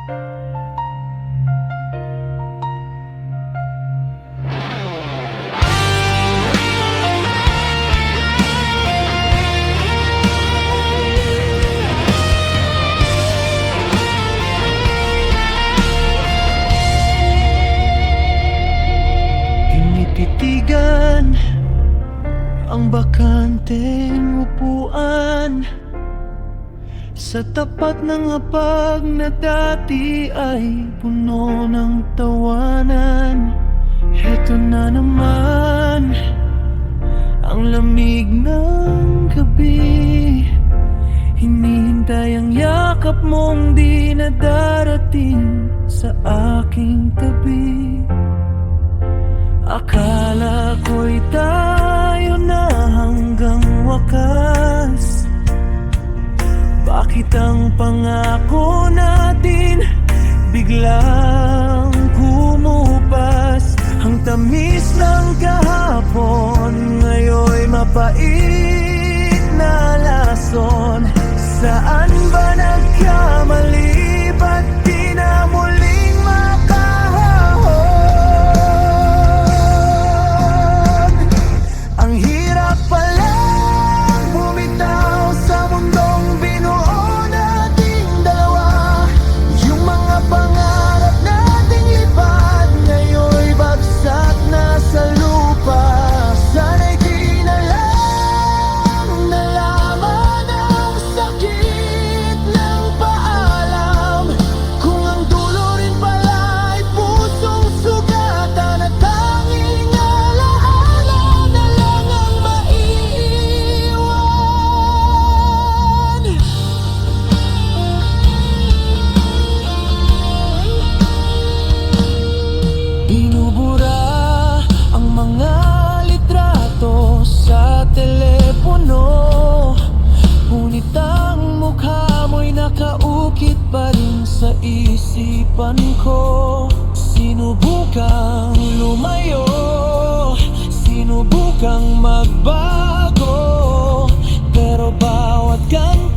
Tinititigan ang bakanteng upuan sa tapat ng hapag na dati ay puno ng tawanan. Heto na naman ang lamig ng gabi, hinihintay ang yakap mong di na darating sa aking tabi. Akala ko'y tayo na hanggang wakas. Bakit ang pangako natin biglang kumupas? Ang tamis ng kahapon ngayon'y mapait na lason. Saan ba nagkamali? Ba't di na muling makahahon? Ang hirap palang bumitaw sa mundong binuo nating dalawa. Yung mga pangarap nating lipad ngayon'y bagsak na sa lupa. Sana'y di na lang nalaman ang sakit ng paalam, kung ang dulo rin pala ay pusong sugatan at tanging alaala na lang ang maiiwan. Binubura ang mga litrato sa telepono, ngunit ang mukha mo'y nakaukit pa rin sa isipan ko. Sinubukang lumayo, sinubukang magbago, pero bawat ganti